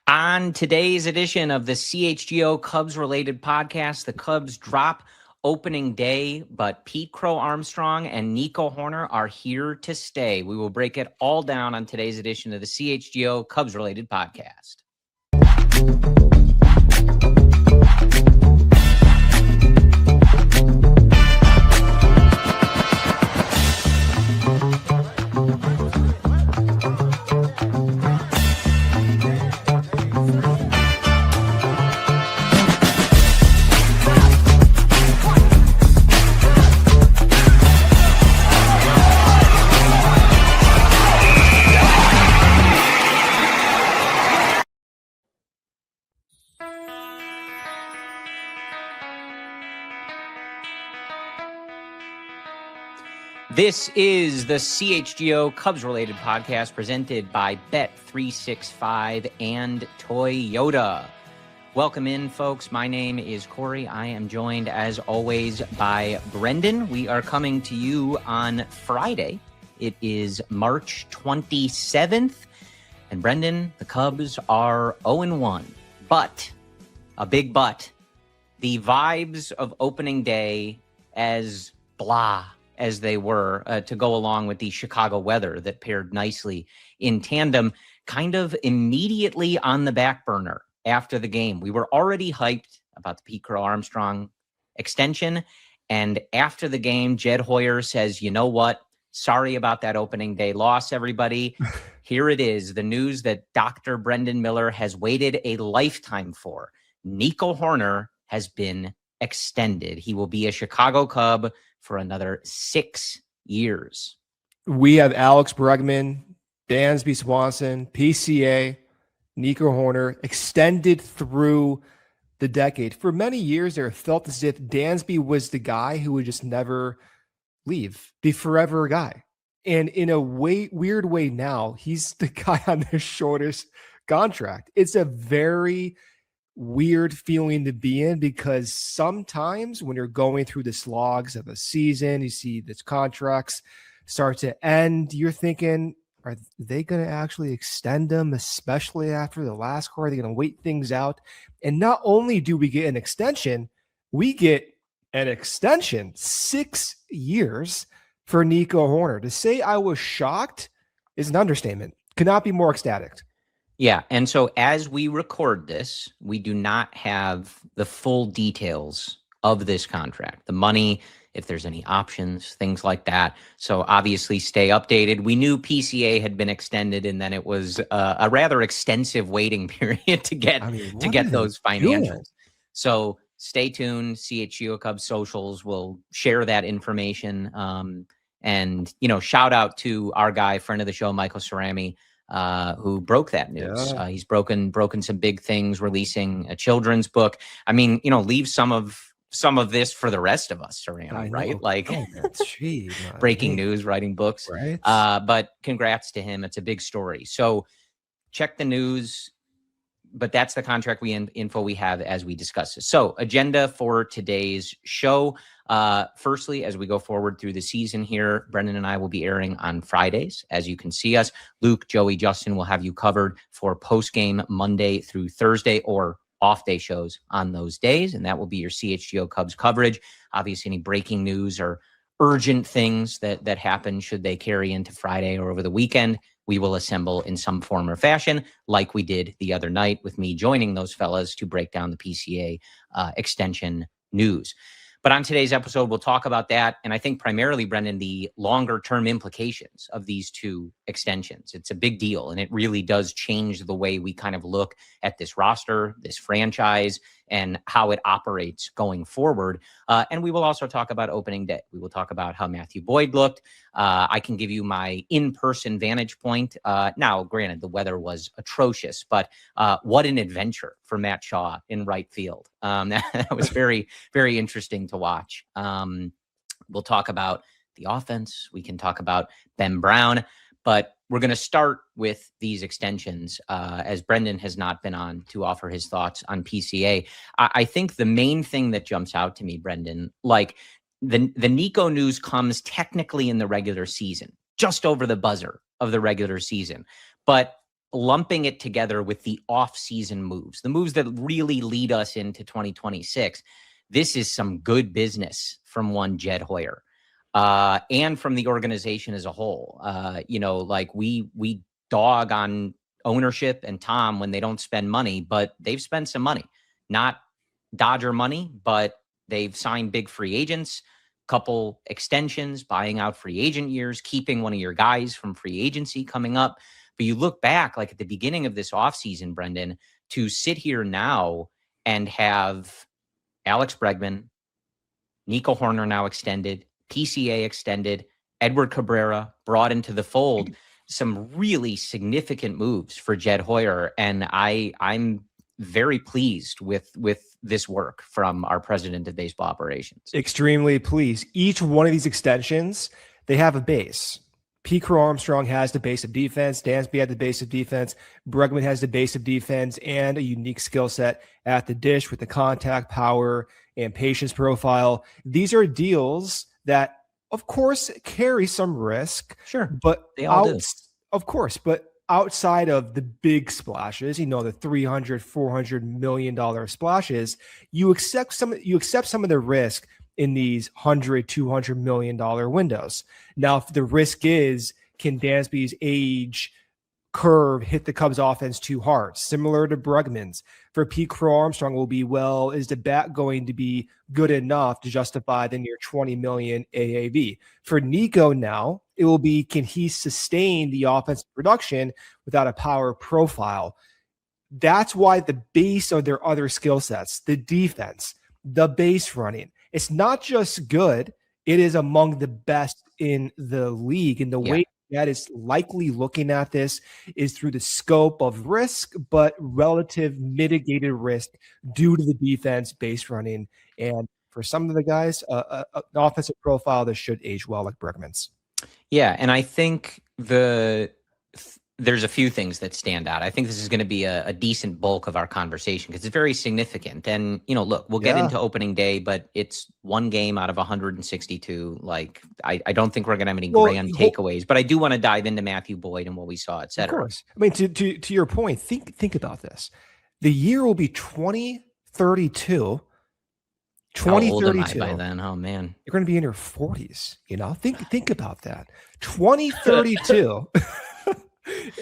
On today's edition of the CHGO Cubs-related podcast, the Cubs drop opening day, but Pete Crow-Armstrong and Nico Hoerner are here to stay. We will break it all down on today's edition of the CHGO Cubs-related podcast. This is the CHGO Cubs-related podcast presented by Bet365 and Toyota. Welcome in, folks. My name is Corey. I am joined, as always, by Brendan. We are coming to you on Friday. It is March 27th. And Brendan, the Cubs are 0-1. But, a big but, the vibes of opening day, as blah as they were, to go along with the Chicago weather that paired nicely in tandem, kind of immediately on the back burner after the game. We were already hyped about the Pete Crow-Armstrong extension, and after the game, Jed Hoyer says, you know what? Sorry about that opening day loss, everybody. Here it is, the news that Dr. Brendan Miller has waited a lifetime for. Nico Hoerner has been extended. He will be a Chicago Cub for another 6 years. We have Alex Bregman, Dansby Swanson, PCA, Nico Hoerner extended through the decade. For many years, there felt as if Dansby was the guy who would just never leave, be forever a guy. And in a weird way now, he's the guy on the shortest contract. It's a very weird feeling to be in, because sometimes when you're going through the slogs of a season, you see these contracts start to end, you're thinking, are they going to actually extend them, especially after the last quarter? Are they going to wait things out? And not only do we get an extension, we get an extension, 6 years for Nico Hoerner. To say I was shocked is an understatement. Could not be more ecstatic. Yeah, and so as we record this, we do not have the full details of this contract, the money, if there's any options, things like that. So obviously stay updated. We knew PCA had been extended, and then it was a rather extensive waiting period to get those financials. So stay tuned. CHGO Cubs socials will share that information. And, you know, shout out to our guy, friend of the show, Michael Cerami, who broke that news. Yeah. He's broken some big things, releasing a children's book. I mean, you know, leave some of this for the rest of us, Cerami, right? Like breaking news, writing books. Right. But congrats to him. It's a big story. So check the news. But that's the contract info we have as we discuss this. So agenda for today's show. Firstly, as we go forward through the season here, Brendan and I will be airing on Fridays. As you can see us, Luke, Joey, Justin will have you covered for post-game Monday through Thursday, or off-day shows on those days. And that will be your CHGO Cubs coverage. Obviously, any breaking news or urgent things that happen should they carry into Friday or over the weekend, we will assemble in some form or fashion, like we did the other night with me joining those fellas to break down the PCA extension news. But on today's episode, we'll talk about that. And I think primarily, Brendan, the longer term implications of these two extensions. It's a big deal, and it really does change the way we kind of look at this roster, this franchise, and how it operates going forward. And we will also talk about opening day. We will talk about how Matthew Boyd looked. I can give you my in-person vantage point. Now, granted, the weather was atrocious, but what an adventure for Matt Shaw in right field. That was very, very interesting to watch. We'll talk about the offense. We can talk about Ben Brown. But we're going to start with these extensions, as Brendan has not been on to offer his thoughts on PCA. I think the main thing that jumps out to me, Brendan, like the Nico news comes technically in the regular season, just over the buzzer of the regular season. But lumping it together with the off-season moves, the moves that really lead us into 2026, this is some good business from one Jed Hoyer, and from the organization as a whole. Like we dog on ownership and Tom when they don't spend money, but they've spent some money, not Dodger money, but they've signed big free agents, couple extensions, buying out free agent years, keeping one of your guys from free agency coming up. But you look back, like at the beginning of this offseason, Brendan, to sit here now and have Alex Bregman, Nico Hoerner now extended, PCA extended, Edward Cabrera brought into the fold, some really significant moves for Jed Hoyer. And I'm very pleased with this work from our president of baseball operations. Extremely pleased. Each one of these extensions, they have a base. Crow-Armstrong has the base of defense. Dansby had the base of defense. Bregman has the base of defense and a unique skill set at the dish with the contact power and patience profile. These are deals that, of course, carry some risk. Sure, but they all do. Of course, but outside of the big splashes, the $300, $400 million splashes, you accept some of the risk in these $100, $200 million windows. Now, if the risk is, can Dansby's age curve hit the Cubs offense too hard, similar to Bregman's? For Crow-Armstrong will be, well, is the bat going to be good enough to justify the near $20 million AAV? For Nico now, it will be, can he sustain the offensive production without a power profile? That's why the base of their other skill sets, the defense, the base running, it's not just good, it is among the best in the league. And the way that is likely looking at this is through the scope of risk, but relative mitigated risk due to the defense, base running, and for some of the guys, an offensive profile that should age well, like Bregman's. Yeah, and I think there's a few things that stand out. I think this is going to be a decent bulk of our conversation because it's very significant. And, look, we'll get into opening day, but it's one game out of 162. Like, I don't think we're going to have any grand takeaways, but I do want to dive into Matthew Boyd and what we saw, et cetera. Of course. I mean, to your point, think about this. The year will be 2032. 2032. How old am I by then? Oh man, you're going to be in your 40s. Think about that. 2032.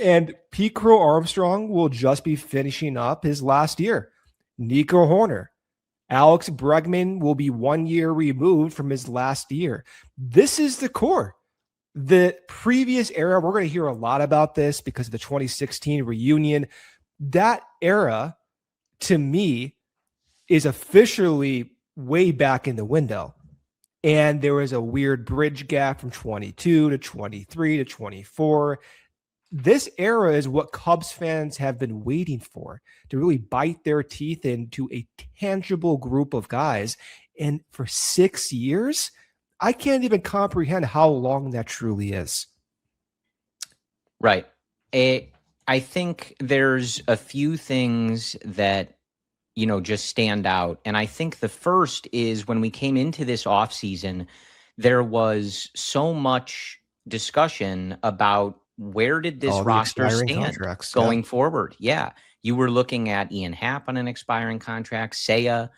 And Crow-Armstrong will just be finishing up his last year. Nico Hoerner, Alex Bregman will be 1 year removed from his last year. This is the core. The previous era, we're going to hear a lot about this because of the 2016 reunion. That era, to me, is officially way back in the window. And there was a weird bridge gap from 22 to 23 to 24. This era is what Cubs fans have been waiting for, to really bite their teeth into a tangible group of guys. And for 6 years, I can't even comprehend how long that truly is. Right. I think there's a few things that, just stand out. And I think the first is when we came into this offseason, there was so much discussion about where did this roster stand going forward? Yeah. You were looking at Ian Happ on an expiring contract, Seiya,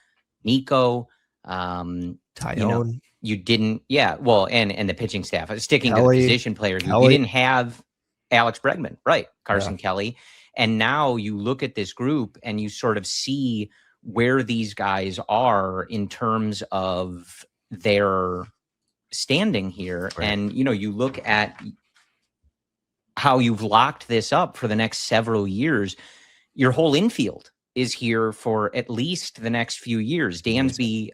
Nico, Tyone. You didn't. Yeah. Well, and the pitching staff, sticking to the position players. You didn't have Alex Bregman, right? Carson Kelly. And now you look at this group and you sort of see where these guys are in terms of their standing here. Right. And, you look at how you've locked this up for the next several years. Your whole infield is here for at least the next few years. Dansby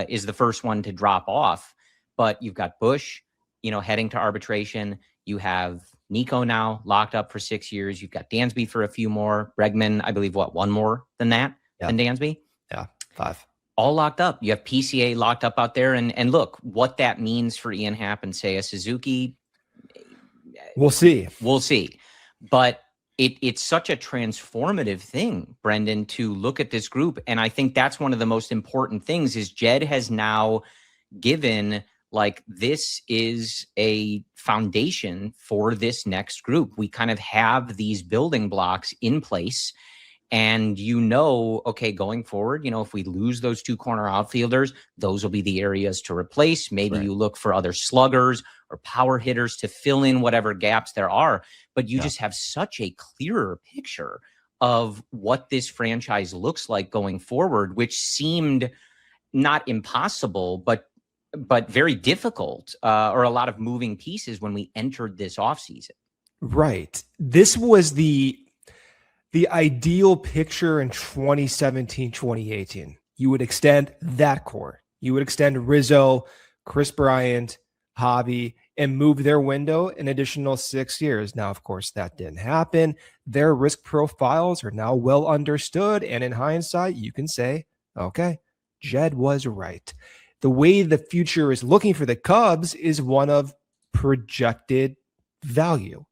is the first one to drop off, but you've got Busch, heading to arbitration. You have Nico now locked up for 6 years. You've got Dansby for a few more. Bregman, I believe, one more than that than Dansby? Yeah, 5. All locked up. You have PCA locked up out there. And look, what that means for Ian Happ and Seiya Suzuki, we'll see. But it's such a transformative thing, Brendan, to look at this group. And I think that's one of the most important things is Jed has now given Like, this is a foundation for this next group. We kind of have these building blocks in place. And okay, going forward, if we lose those two corner outfielders, those will be the areas to replace. Maybe you look for other sluggers or power hitters to fill in whatever gaps there are. But you just have such a clearer picture of what this franchise looks like going forward, which seemed not impossible, but very difficult, or a lot of moving pieces when we entered this offseason. Right. This was the ideal picture in 2017, 2018. You would extend that core. You would extend Rizzo, Chris Bryant, Javi, and move their window an additional 6 years. Now, of course, that didn't happen. Their risk profiles are now well understood. And in hindsight, you can say, okay, Jed was right. The way the future is looking for the Cubs is one of projected value.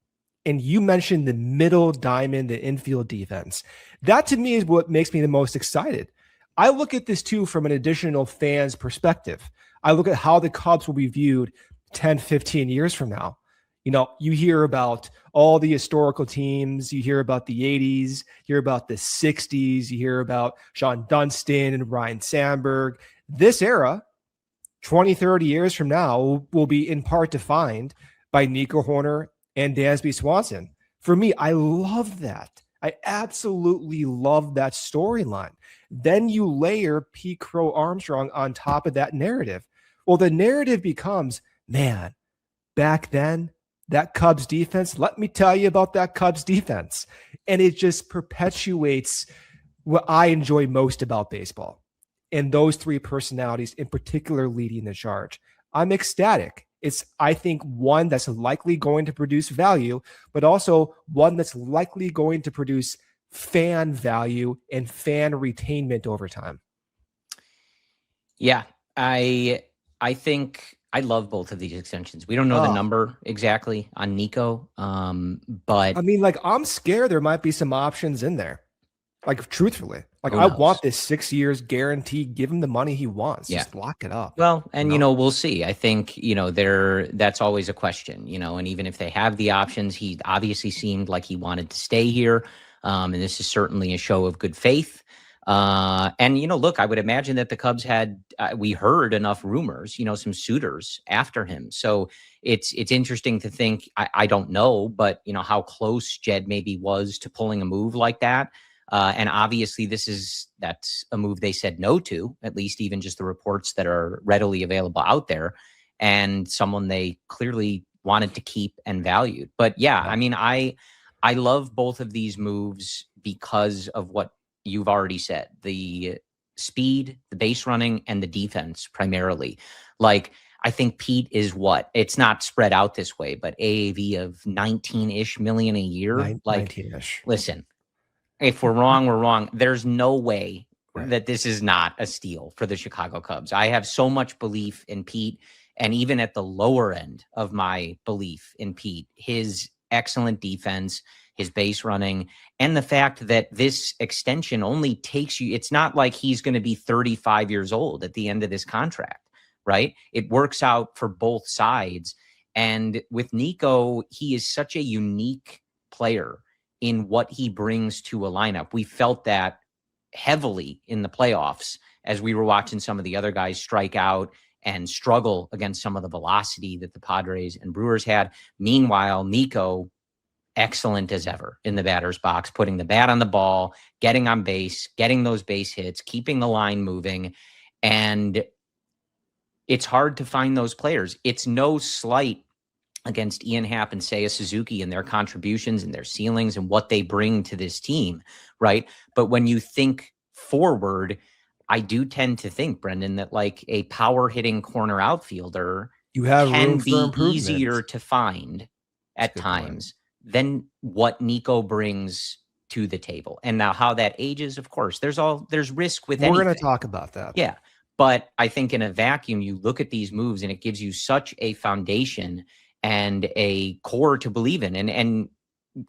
And you mentioned the middle diamond, the infield defense. That to me is what makes me the most excited. I look at this too from an additional fan's perspective. I look at how the Cubs will be viewed 10, 15 years from now. You hear about all the historical teams. You hear about the 80s, you hear about the 60s, you hear about Sean Dunston and Ryan Sandberg. This era, 20, 30 years from now, will be in part defined by Nico Hoerner and Dansby Swanson. For me, I love that. I absolutely love that storyline. Then you layer Pete Crow-Armstrong on top of that narrative. Well, the narrative becomes, man, back then, that Cubs defense, let me tell you about that Cubs defense. And it just perpetuates what I enjoy most about baseball. And those three personalities in particular leading the charge. I'm ecstatic. It's, I think, one that's likely going to produce value, but also one that's likely going to produce fan value and fan retainment over time. Yeah, I think I love both of these extensions. We don't know the number exactly on Nico, but I mean, I'm scared there might be some options in there. Truthfully, I want this 6 years guaranteed. Give him the money he wants. Just lock it up. Well, and we'll see. I think that's always a question. And even if they have the options, he obviously seemed like he wanted to stay here, and this is certainly a show of good faith. And look, I would imagine that the Cubs had we heard enough rumors, some suitors after him. So it's interesting to think. I don't know, but how close Jed maybe was to pulling a move like that. And obviously that's a move they said no to, at least even just the reports that are readily available out there, and someone they clearly wanted to keep and valued. But yeah, I mean, I love both of these moves because of what you've already said, the speed, the base running, and the defense primarily. I think Pete is it's not spread out this way, but AAV of 19-ish million a year. 19-ish. Listen, if we're wrong, we're wrong. There's no way that this is not a steal for the Chicago Cubs. I have so much belief in Pete, and even at the lower end of my belief in Pete, his excellent defense, his base running, and the fact that this extension only takes you, it's not like he's going to be 35 years old at the end of this contract, right? It works out for both sides. And with Nico, he is such a unique player in what he brings to a lineup. We felt that heavily in the playoffs as we were watching some of the other guys strike out and struggle against some of the velocity that the Padres and Brewers had. Meanwhile, Nico, excellent as ever in the batter's box, putting the bat on the ball, getting on base, getting those base hits, keeping the line moving. And it's hard to find those players. It's no slight against Ian Happ and Seiya Suzuki and their contributions and their ceilings and what they bring to this team, right? But when you think forward, I do tend to think, Brendan, that a power hitting corner outfielder can be easier to find at times than what Nico brings to the table. And now how that ages, of course, there's risk with anything. We're going to talk about that. Yeah. But I think in a vacuum, you look at these moves and it gives you such a foundation and a core to believe in. And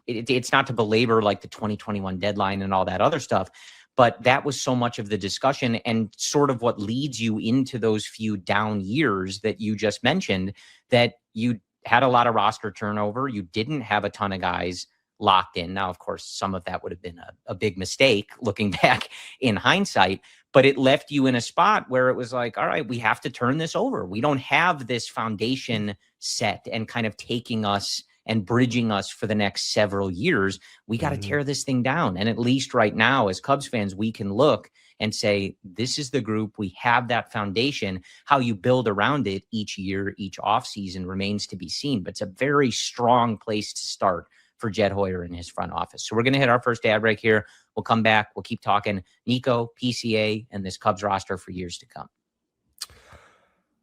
it's not to belabor the 2021 deadline and all that other stuff, But that was so much of the discussion and sort of what leads you into those few down years that you just mentioned, that you had a lot of roster turnover. You didn't have a ton of guys locked in. Now, of course, some of that would have been a big mistake looking back in hindsight, but it left you in a spot where it was like, all right, we have to turn this over. We don't have this foundation set and kind of taking us and bridging us for the next several years. We got to tear this thing down. And at least right now, as Cubs fans, we can look and say, this is the group. We have that foundation. How you build around it each year, each offseason remains to be seen. But it's a very strong place to start for Jed Hoyer and his front office. So we're going to hit our first ad break here. We'll come back. We'll keep talking Nico, PCA, and this Cubs roster for years to come.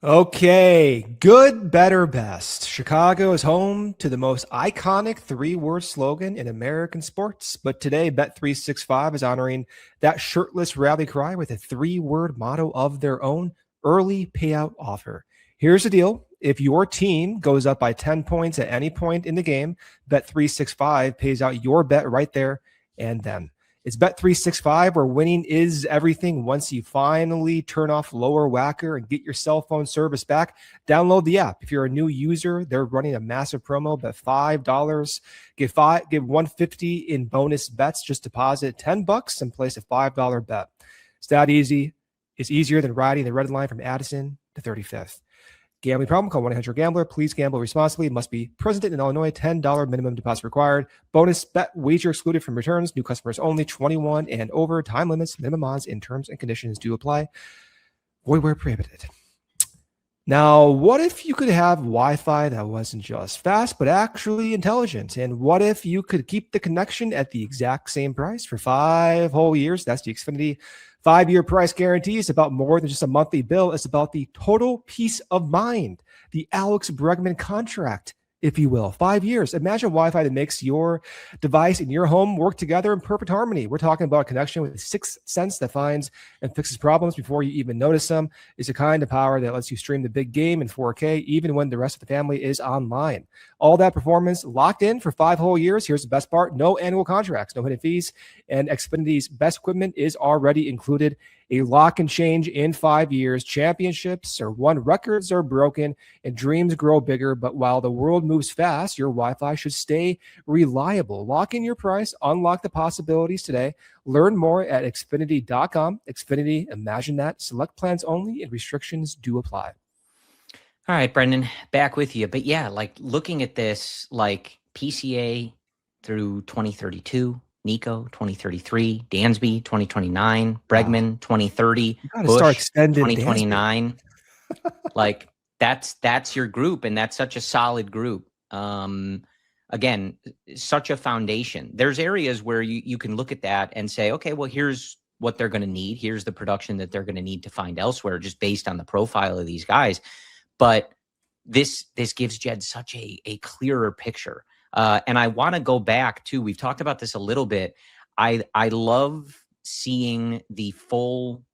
Okay, good, better, best. Chicago is home to the most iconic three-word slogan in American sports. But today, Bet365 is honoring that shirtless rally cry with a three-word motto of their own: early payout offer. Here's the deal. If your team goes up by 10 points at any point in the game, Bet365 pays out your bet right there and then. It's Bet365 where winning is everything. Once you finally turn off lower whacker and get your cell phone service back, download the app. If you're a new user, they're running a massive promo. Bet $5, give $150 in bonus bets. Just deposit $10 and place a $5 bet. It's that easy. It's easier than riding the red line from Addison to 35th. Gambling problem? Call 1-800-GAMBLER. Please gamble responsibly. Must be present in Illinois. $10 minimum deposit required. Bonus bet wager excluded from returns. New customers only. 21 and over. Time limits, minimum odds, and terms and conditions do apply. Void where prohibited. Now, what if you could have Wi-Fi that wasn't just fast, but actually intelligent? And what if you could keep the connection at the exact same price for 5 whole years? That's the Xfinity 5-year price guarantee. Is about more than just a monthly bill. It's about the total peace of mind, the Alex Bregman contract, if you will. 5 years. Imagine Wi-Fi that makes your device and your home work together in perfect harmony. We're talking about a connection with 6 sense that finds and fixes problems before you even notice them. It's the kind of power that lets you stream the big game in 4K, even when the rest of the family is online. All that performance locked in for 5 whole years. Here's the best part: no annual contracts, no hidden fees, and Xfinity's best equipment is already included. A lock and change in 5 years. Championships are won, records are broken, and dreams grow bigger. But while the world moves fast, your Wi-Fi should stay reliable. Lock in your price. Unlock the possibilities today. Learn more at Xfinity.com. Xfinity, imagine that. Select plans only, and restrictions do apply. All right, Brendan, back with you. But yeah, like looking at this, like PCA through 2032, Nico 2033, Dansby 2029, Bregman 2030, Busch 2029. Like that's your group, and that's such a solid group. Again, such a foundation. There's areas where you can look at that and say, okay, well, here's what they're going to need. Here's the production that they're going to need to find elsewhere, just based on the profile of these guys. But this gives Jed such a clearer picture. And I want to go back to, we've talked about this a little bit. I love seeing the full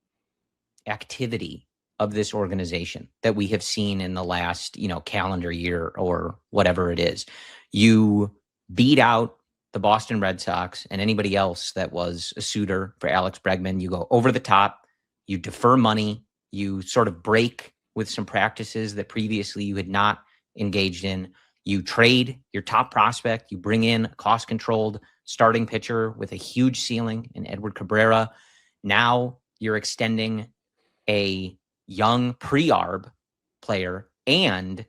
activity of this organization that we have seen in the last, calendar year or whatever it is. You beat out the Boston Red Sox and anybody else that was a suitor for Alex Bregman. You go over the top, you defer money, you sort of break with some practices that previously you had not engaged in. You trade your top prospect. You bring in a cost-controlled starting pitcher with a huge ceiling in Edward Cabrera. Now you're extending a young pre-arb player and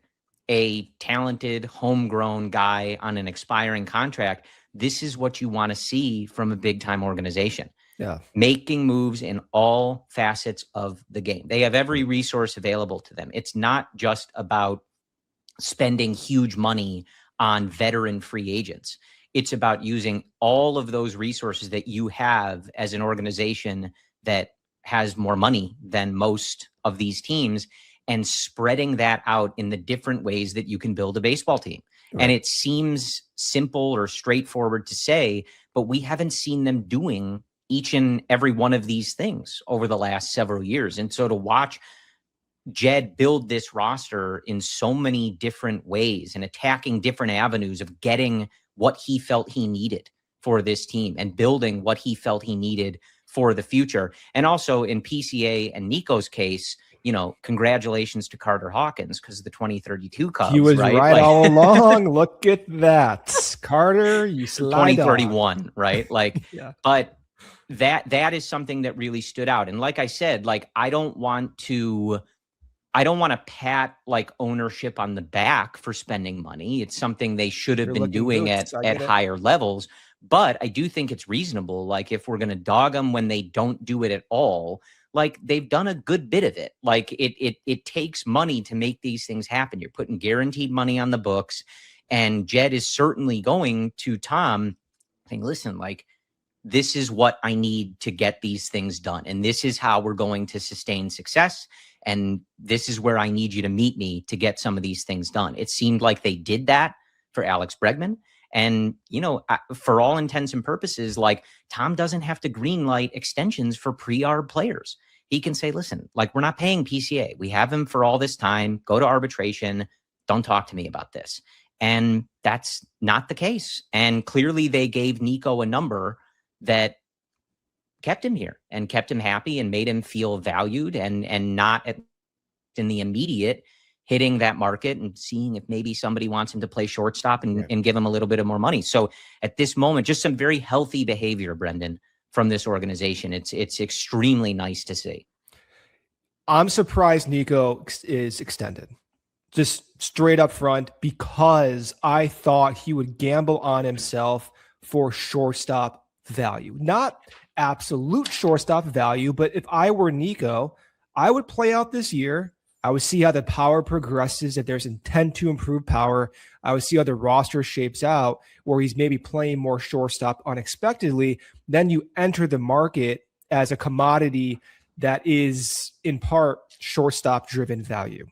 a talented homegrown guy on an expiring contract. This is what you want to see from a big-time organization. Yeah. Making moves in all facets of the game. They have every resource available to them. It's not just about spending huge money on veteran free agents. It's about using all of those resources that you have as an organization that has more money than most of these teams and spreading that out in the different ways that you can build a baseball team. Right. And it seems simple or straightforward to say, but we haven't seen them doing each and every one of these things over the last several years. And so to watch Jed build this roster in so many different ways and attacking different avenues of getting what he felt he needed for this team and building what he felt he needed for the future. And also in PCA and Nico's case, congratulations to Carter Hawkins because of the 2032 Cubs. He was right all along. Look at that. Carter, you slide 2031, on. Right? Yeah. But that is something that really stood out. And like I said, I don't want to pat ownership on the back for spending money. It's something they should have been doing at higher levels. But I do think it's reasonable. If we're going to dog them when they don't do it at all, they've done a good bit of it. It takes money to make these things happen. You're putting guaranteed money on the books, and Jed is certainly going to Tom saying, listen, this is what I need to get these things done. And this is how we're going to sustain success. And this is where I need you to meet me to get some of these things done. It seemed like they did that for Alex Bregman. And, for all intents and purposes, Tom doesn't have to greenlight extensions for pre-arb players. He can say, listen, we're not paying PCA. We have him for all this time. Go to arbitration. Don't talk to me about this. And that's not the case. And clearly they gave Nico a number that kept him here and kept him happy and made him feel valued and not in the immediate hitting that market and seeing if maybe somebody wants him to play shortstop and give him a little bit of more money. So at this moment, just some very healthy behavior, Brendan, from this organization. It's extremely nice to see. I'm surprised Nico is extended, just straight up front, because I thought he would gamble on himself for shortstop value, not absolute shortstop value. But if I were Nico, I would play out this year. I would see how the power progresses, if there's intent to improve power. I would see how the roster shapes out, where he's maybe playing more shortstop unexpectedly. Then you enter the market as a commodity that is in part shortstop driven value.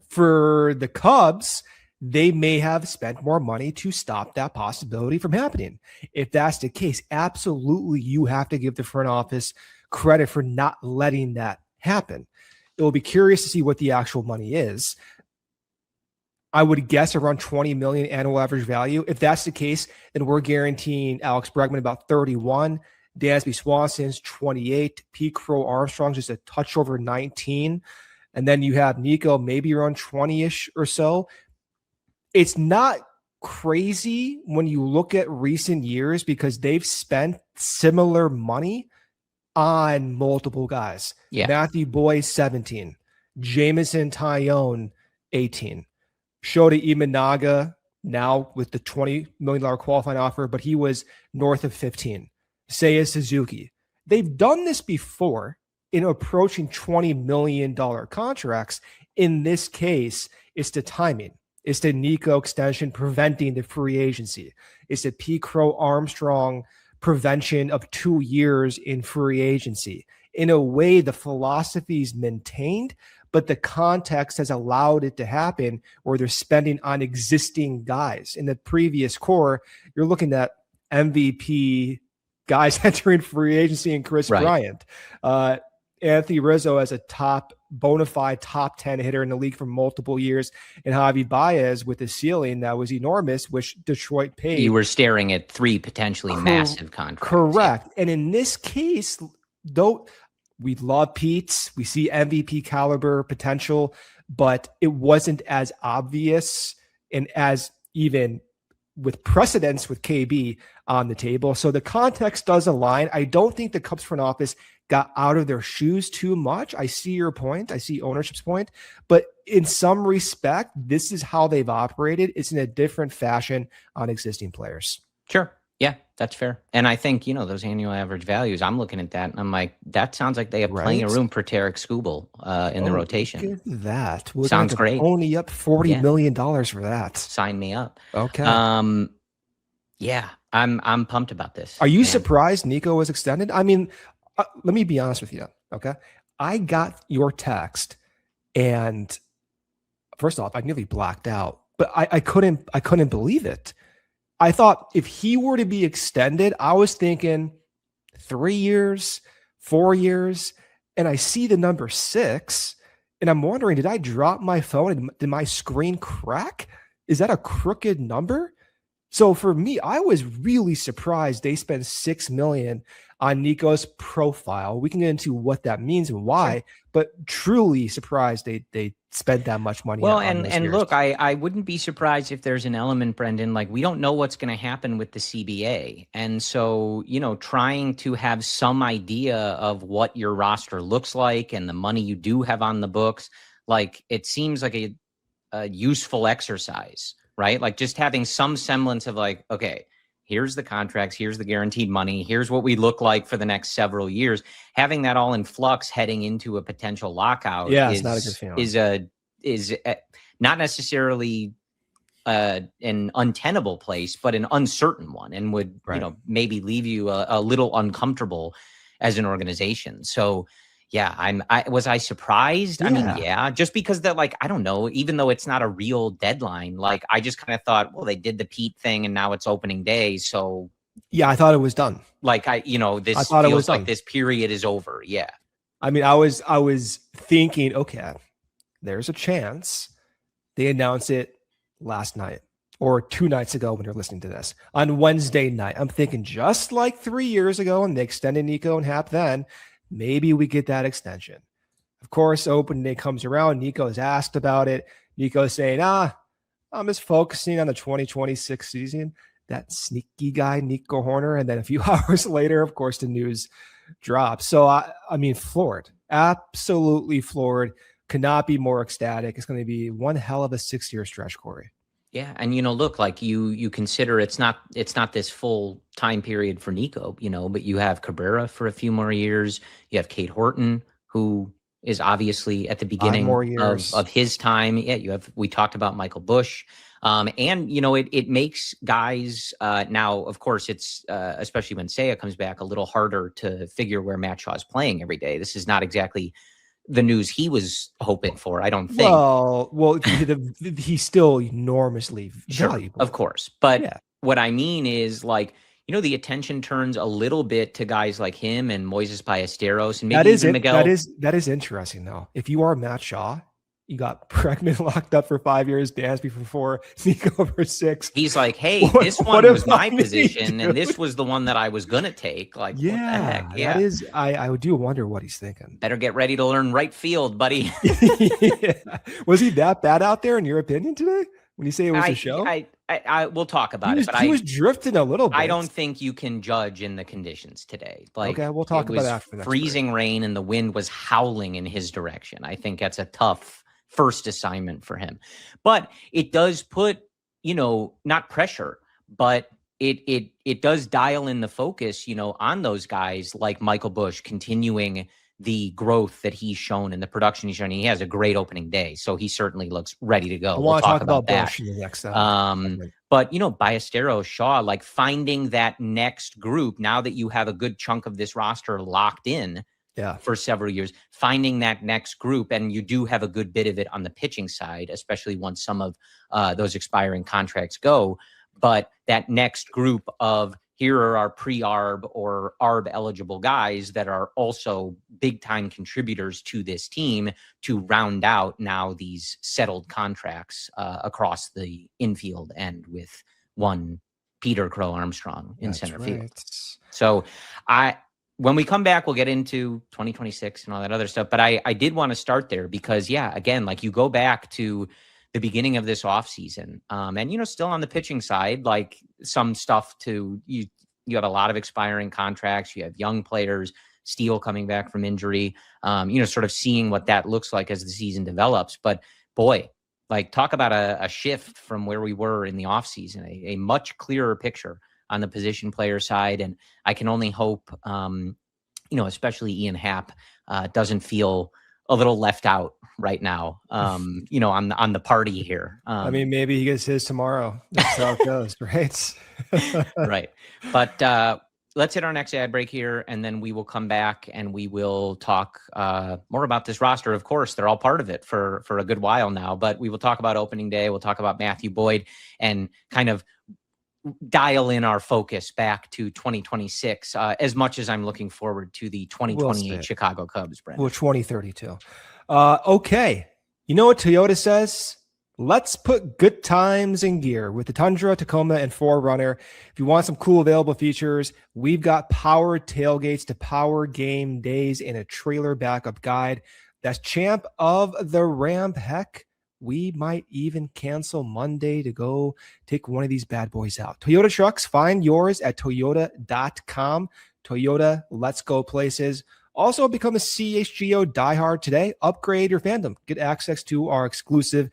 For the Cubs, they may have spent more money to stop that possibility from happening. If that's the case, absolutely, you have to give the front office credit for not letting that happen. It will be curious to see what the actual money is. I would guess around 20 million annual average value. If that's the case, then we're guaranteeing Alex Bregman about 31, Dansby Swanson's 28, Pete Crow-Armstrong's just a touch over 19, and then you have Nico maybe around 20-ish or so. It's not crazy when you look at recent years because they've spent similar money on multiple guys. Yeah. Matthew Boyd, 17. Jameson Taillon, 18. Shota Imanaga, now with the $20 million qualifying offer, but he was north of 15. Seiya Suzuki. They've done this before in approaching $20 million contracts. In this case, it's the timing. It's the Nico extension preventing the free agency. It's the P. Crow-Armstrong prevention of 2 years in free agency. In a way, the philosophy is maintained, but the context has allowed it to happen where they're spending on existing guys. In the previous core, you're looking at MVP guys entering free agency and Chris Bryant. Anthony Rizzo as a bona fide top 10 hitter in the league for multiple years, and Javi Baez with a ceiling that was enormous, which Detroit paid. You were staring at 3 potentially massive contracts. Correct. And in this case, though, we love Pete's, we see MVP caliber potential, but it wasn't as obvious and as even with precedence with KB on the table. So the context does align. I don't think the Cubs front office got out of their shoes too much. I see your point. I see ownership's point. But in some respect, this is how they've operated. It's in a different fashion on existing players. Sure. Yeah, that's fair. And I think, those annual average values, I'm looking at that and I'm like, that sounds like they have plenty of room for Tarek Skubal in the rotation. Look at that. We're sounds great. Only up $40 million for that. Sign me up. Okay. Yeah, I'm pumped about this. Are you surprised Nico was extended? I mean, let me be honest with you. Okay. I got your text and first off, I nearly blacked out, but I couldn't believe it. I thought if he were to be extended, I was thinking 3 years, 4 years, and I see the number 6 and I'm wondering, did I drop my phone and did my screen crack? Is that a crooked number? So for me, I was really surprised they spent $6 million on Nico's profile. We can get into what that means and why, Sure. but truly surprised they spent that much money Well, on those years. look, I wouldn't be surprised if there's an element, Brendan, like we don't know what's going to happen with the CBA. And so, trying to have some idea of what your roster looks like and the money you do have on the books, like it seems like a useful exercise, right? Like just having some semblance of like, okay, here's the contracts, here's the guaranteed money, here's what we look like for the next several years. Having that all in flux heading into a potential lockout it's not a good feeling. is not necessarily an untenable place, but an uncertain one, and would maybe leave you a little uncomfortable as an organization. So yeah, was I surprised? Yeah. I mean, yeah, just because that, like, I don't know, even though it's not a real deadline, like I just kind of thought, well, they did the Pete thing and now it's opening day. So yeah, I thought it was done. Like this feels like this period is over. Yeah. I mean, I was thinking, okay, there's a chance they announce it last night or 2 nights ago when you're listening to this on Wednesday night. I'm thinking just like 3 years ago and they extended Nico and Hap then. Maybe we get that extension. Of course, opening day comes around. Nico is asked about it. Nico's saying, I'm just focusing on the 2026 season. That sneaky guy, Nico Hoerner. And then a few hours later, of course, the news drops. So, I mean, floored. Absolutely floored. Cannot be more ecstatic. It's going to be one hell of a 6-year stretch, Corey. Yeah. And, look, like you consider it's not this full time period for Nico, but you have Cabrera for a few more years. You have Kate Horton, who is obviously at the beginning of his time. Yeah. We talked about Michael Busch. And, it makes guys now, of course, it's especially when Seiya comes back, a little harder to figure where Matt Shaw is playing every day. This is not exactly the news he was hoping for, I don't think. Well, he's still enormously valuable. Of course. But what I mean is, like, the attention turns a little bit to guys like him and Moises Ballesteros and maybe even Miguel. That is interesting, though. If you are Matt Shaw, you got Bregman locked up for 5 years, Dansby for 4, Nico for 6. He's like, hey, this one was my position, and this was the one that I was going to take. Like, what the heck? Yeah. That is, I do wonder what he's thinking. Better get ready to learn right field, buddy. Was he that bad out there, in your opinion, today? When you say it was a show? We'll talk about it. But he was drifting a little bit. I don't think you can judge in the conditions today. Like, okay, we'll talk about it after the next freezing rain and the wind was howling in his direction. I think that's a tough first assignment for him. But it does put, not pressure, but it does dial in the focus, on those guys like Michael Busch continuing the growth that he's shown and the production he's shown. He has a great opening day, so he certainly looks ready to go. I want to talk about that. Busch in the next but Ballesteros, Shaw, like finding that next group now that you have a good chunk of this roster locked in for several years, finding that next group, and you do have a good bit of it on the pitching side, especially once some of those expiring contracts go. But that next group of, here are our pre-ARB or ARB eligible guys that are also big time contributors to this team to round out now these settled contracts across the infield and with one Peter Crow-Armstrong in center field. So when we come back, we'll get into 2026 and all that other stuff. But I did want to start there because, again, like you go back to the beginning of this offseason and, still on the pitching side, like some stuff you have a lot of expiring contracts. You have young players, Steele coming back from injury, sort of seeing what that looks like as the season develops. But boy, like talk about a shift from where we were in the offseason, a much clearer picture on the position player side. And I can only hope, especially Ian Happ doesn't feel a little left out right now, on the party here. I mean, maybe he gets his tomorrow. That's how it goes, right? Right. But let's hit our next ad break here, and then we will come back and we will talk more about this roster. Of course, they're all part of it for a good while now, but we will talk about opening day. We'll talk about Matthew Boyd and kind of dial in our focus back to 2026, as much as I'm looking forward to the 2028 Chicago Cubs, Brendan. Well, 2032. Okay. You know what Toyota says Let's put good times in gear with the Tundra, Tacoma, and 4Runner. If you want some cool available features, we've got powered tailgates to power game days and a trailer backup guide. That's champ of the ramp. Heck, we might even cancel Monday to go take one of these bad boys out. Toyota trucks, find yours at toyota.com. Toyota, let's go places. Also, become a CHGO diehard today. Upgrade your fandom. Get access to our exclusive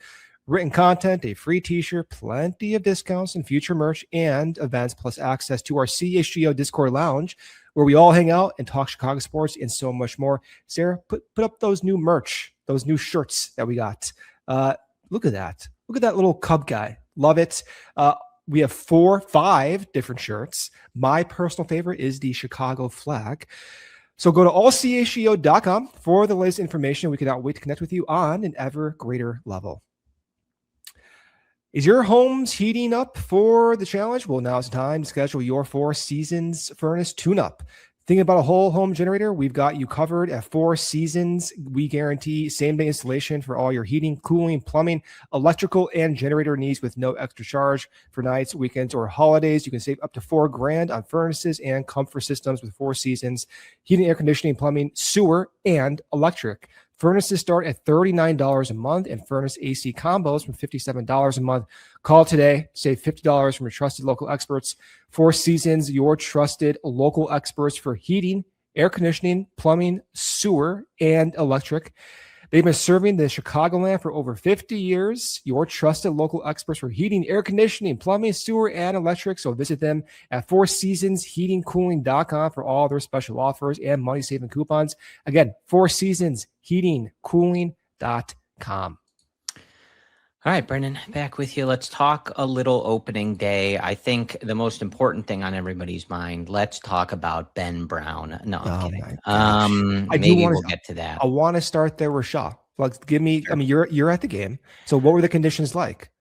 written content, a free t-shirt, plenty of discounts and future merch and events, plus access to our CHGO Discord lounge where we all hang out and talk Chicago sports and so much more. Sarah, put up those new merch, those new shirts that we got. Look at that. Look at that little Cub guy. Love it. We have 5 different shirts. My personal favorite is the Chicago flag. So go to allchgo.com for the latest information. We cannot wait to connect with you on an ever greater level. Is your home's heating up for the challenge? Well, now's the time to schedule your 4 Seasons furnace tune-up. Thinking about a whole home generator? We've got you covered at 4 Seasons. We guarantee same-day installation for all your heating, cooling, plumbing, electrical, and generator needs with no extra charge for nights, weekends, or holidays. You can save up to $4,000 on furnaces and comfort systems with 4 Seasons, heating, air conditioning, plumbing, sewer, and electric. Furnaces start at $39 a month and furnace AC combos from $57 a month. Call today, save $50 from your trusted local experts. 4 Seasons, your trusted local experts for heating, air conditioning, plumbing, sewer, and electric. They've been serving the Chicagoland for over 50 years. Your trusted local experts for heating, air conditioning, plumbing, sewer, and electric. So visit them at 4seasonsheatingcooling.com for all their special offers and money-saving coupons. Again, 4seasonsheatingcooling.com. All right, Brendan, back with you. Let's talk a little opening day. I think the most important thing on everybody's mind, let's talk about Ben Brown. No, I'm kidding. Maybe we'll get to that. I want to start there with Shaw. Like, give me, sure. I mean, you're at the game. So what were the conditions like?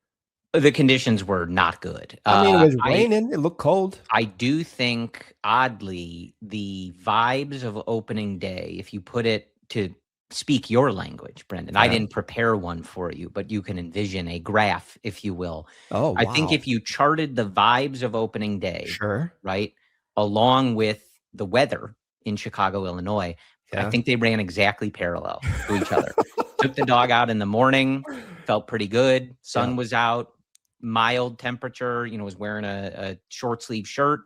The conditions were not good. I mean, it was raining. It looked cold. I do think, oddly, the vibes of opening day, if you put it to speak your language, Brendan. Yeah. I didn't prepare one for you, but you can envision a graph, if you will. Oh, wow. I think if you charted the vibes of opening day, sure, right, along with the weather in Chicago, Illinois, yeah. I think they ran exactly parallel to each other. Took the dog out in the morning, felt pretty good. Sun was out, mild temperature, was wearing a short sleeve shirt.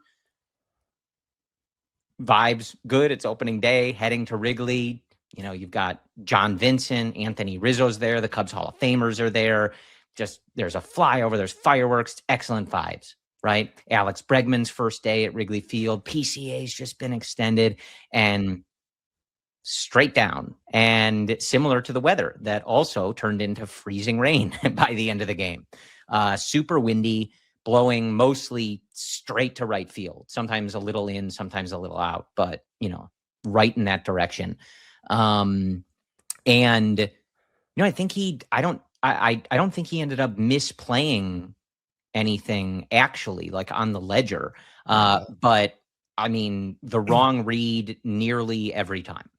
Vibes good. It's opening day, heading to Wrigley. You've got John Vincent, Anthony Rizzo's there. The Cubs Hall of Famers are there. Just there's a flyover. There's fireworks. Excellent vibes, right? Alex Bregman's first day at Wrigley Field. PCA's just been extended and straight down. And similar to the weather that also turned into freezing rain by the end of the game. Super windy, blowing mostly straight to right field. Sometimes a little in, sometimes a little out, but, right in that direction. I think I don't think he ended up misplaying anything actually, like on the ledger. But I mean, the wrong read nearly every time.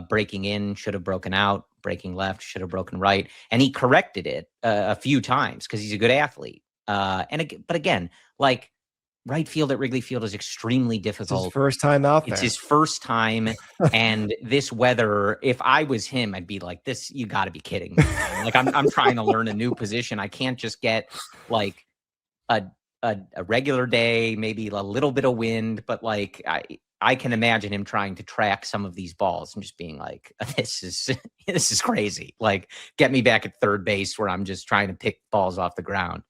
Breaking in should have broken out, breaking left should have broken right, and he corrected it a few times because he's a good athlete. But again, like, right field at Wrigley Field is extremely difficult. It's his first time out there. It's his first time. And this weather, if I was him, I'd be like, this, you got to be kidding me. Like, I'm trying to learn a new position. I can't just get like a regular day, maybe a little bit of wind, but like, I can imagine him trying to track some of these balls and just being like, this is crazy. Like, get me back at third base where I'm just trying to pick balls off the ground.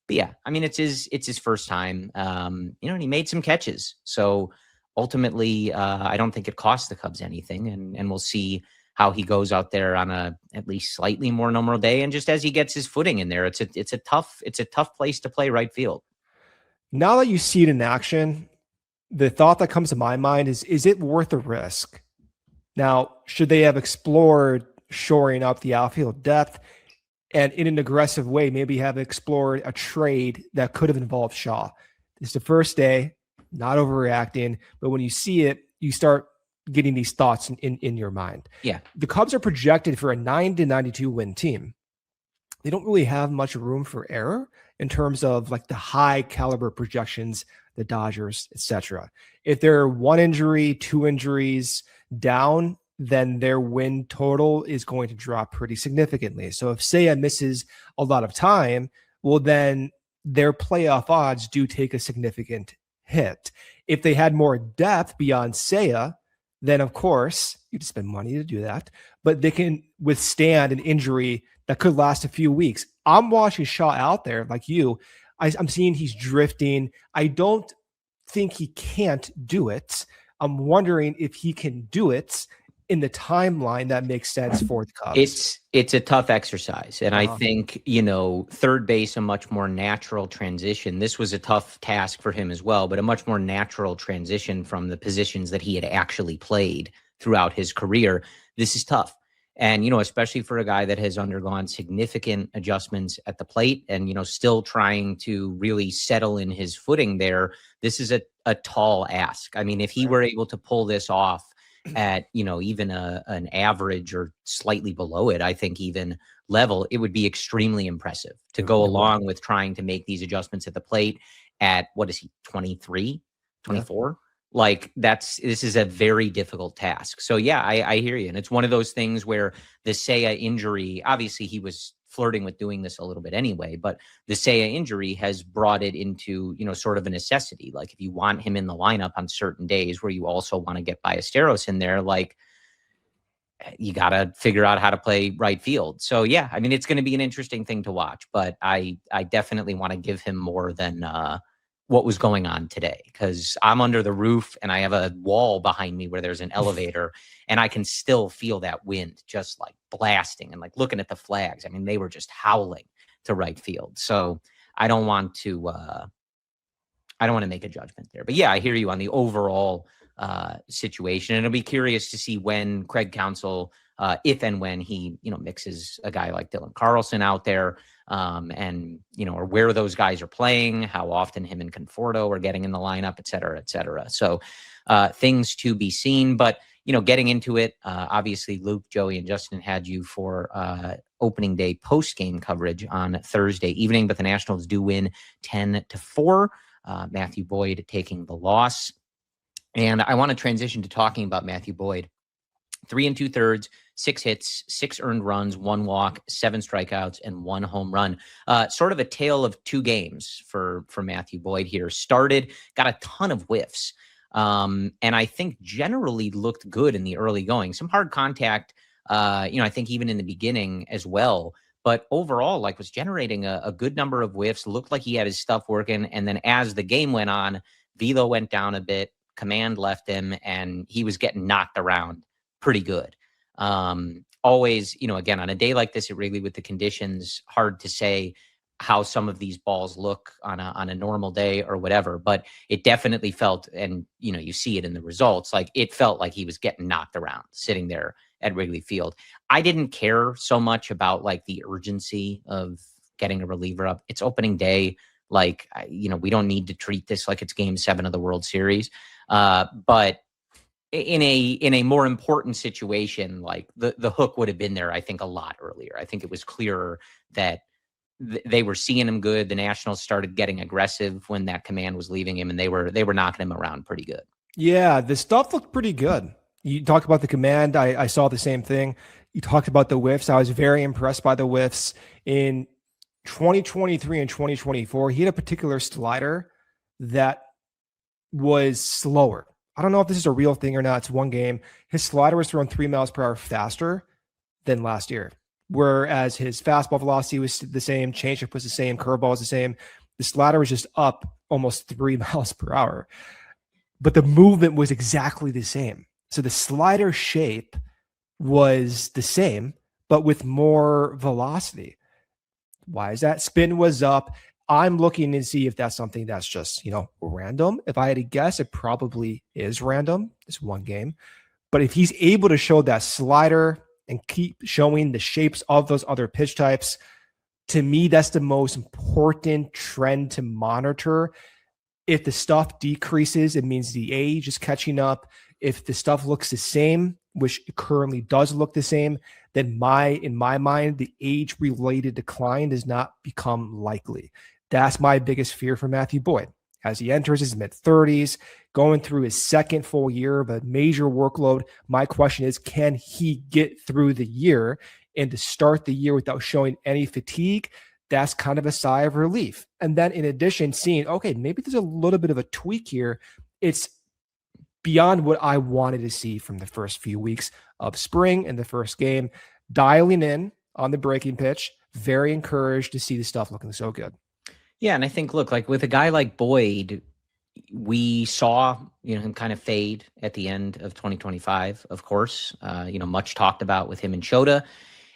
But yeah, I mean, it's his first time, and he made some catches. So ultimately, I don't think it cost the Cubs anything, and we'll see how he goes out there on a at least slightly more normal day. And just as he gets his footing in there, it's a tough place to play right field. Now that you see it in action, the thought that comes to my mind is it worth the risk? Now, should they have explored shoring up the outfield depth? And in an aggressive way, maybe have explored a trade that could have involved Shaw. It's the first day, not overreacting, but when you see it, you start getting these thoughts in your mind. Yeah. The Cubs are projected for a 90-92 win team. they don't really have much room for error in terms of like the high caliber projections, the Dodgers, etc. If they're one injury, two injuries down, then their win total is going to drop pretty significantly. So if Seiya misses a lot of time, well, then their playoff odds do take a significant hit. If they had more depth beyond Seiya, then of course you'd spend money to do that, but they can withstand an injury that could last a few weeks. I'm watching Shaw out there like you. I'm seeing he's drifting. I don't think he can't do it. I'm wondering if he can do it in the timeline that makes sense for the Cubs. It's a tough exercise. And I think, third base, a much more natural transition. This was a tough task for him as well, but a much more natural transition from the positions that he had actually played throughout his career. This is tough. And, especially for a guy that has undergone significant adjustments at the plate and, still trying to really settle in his footing there, this is a tall ask. I mean, if he were able to pull this off at, even an average or slightly below it, I think even level, it would be extremely impressive to go along with trying to make these adjustments at the plate at, what is he, 23, 24? Yeah. Like this is a very difficult task. So yeah, I hear you. And it's one of those things where the Seiya injury, obviously he was flirting with doing this a little bit anyway, but the Seiya injury has brought it into, sort of a necessity. Like if you want him in the lineup on certain days where you also want to get Ballesteros in there, like you got to figure out how to play right field. So yeah, I mean, it's going to be an interesting thing to watch, but I definitely want to give him more than, what was going on today, because I'm under the roof and I have a wall behind me where there's an elevator and I can still feel that wind just like blasting and like looking at the flags. I mean, they were just howling to right field. So I don't want to make a judgment there, but yeah, I hear you on the overall situation. And I'll be curious to see when Craig Counsell, if and when he, mixes a guy like Dylan Carlson out there, and, or where those guys are playing, how often him and Conforto are getting in the lineup, et cetera, et cetera. So things to be seen, but, getting into it, obviously Luke, Joey, and Justin had you for opening day post-game coverage on Thursday evening, but the Nationals do win 10-4. Matthew Boyd taking the loss. And I want to transition to talking about Matthew Boyd. 3 2/3, 6 hits, 6 earned runs, 1 walk, 7 strikeouts, and 1 home run. Sort of a tale of 2 games for Matthew Boyd here. Started, got a ton of whiffs, and I think generally looked good in the early going. Some hard contact, I think even in the beginning as well. But overall, was generating a good number of whiffs. Looked like he had his stuff working. And then as the game went on, velo went down a bit, command left him, and he was getting knocked around pretty good. Always, again, on a day like this, it really, with the conditions, hard to say how some of these balls look on a normal day or whatever, but it definitely felt, and, you see it in the results, like it felt like he was getting knocked around sitting there at Wrigley Field. I didn't care so much about the urgency of getting a reliever up. It's opening day. We don't need to treat this like it's Game 7 of the World Series. But in a more important situation, the hook would have been there, I think, a lot earlier. I think it was clearer that they were seeing him good. The Nationals started getting aggressive when that command was leaving him, and they were knocking him around pretty good. Yeah, the stuff looked pretty good. You talked about the command. I saw the same thing. You talked about the whiffs. I was very impressed by the whiffs. In 2023 and 2024, he had a particular slider that was slower. I don't know if this is a real thing or not. It's one game. His slider was thrown 3 miles per hour faster than last year, whereas his fastball velocity was the same, changeup was the same, curveball was the same. The slider was just up almost 3 miles per hour, but the movement was exactly the same. So the slider shape was the same, but with more velocity. Why is that? Spin was up. I'm looking to see if that's something that's just, random. If I had to guess, it probably is random. It's one game. But if he's able to show that slider and keep showing the shapes of those other pitch types, to me, that's the most important trend to monitor. If the stuff decreases, it means the age is catching up. If the stuff looks the same, which currently does look the same, then in my mind, the age-related decline does not become likely. That's my biggest fear for Matthew Boyd. As he enters his mid-30s, going through his second full year of a major workload, my question is, can he get through the year? And to start the year without showing any fatigue, that's kind of a sigh of relief. And then in addition, seeing, okay, maybe there's a little bit of a tweak here. It's beyond what I wanted to see from the first few weeks of spring and the first game. Dialing in on the breaking pitch, very encouraged to see the stuff looking so good. Yeah, and I think, look, like with a guy like Boyd, we saw, him kind of fade at the end of 2025, of course, much talked about with him and Shota.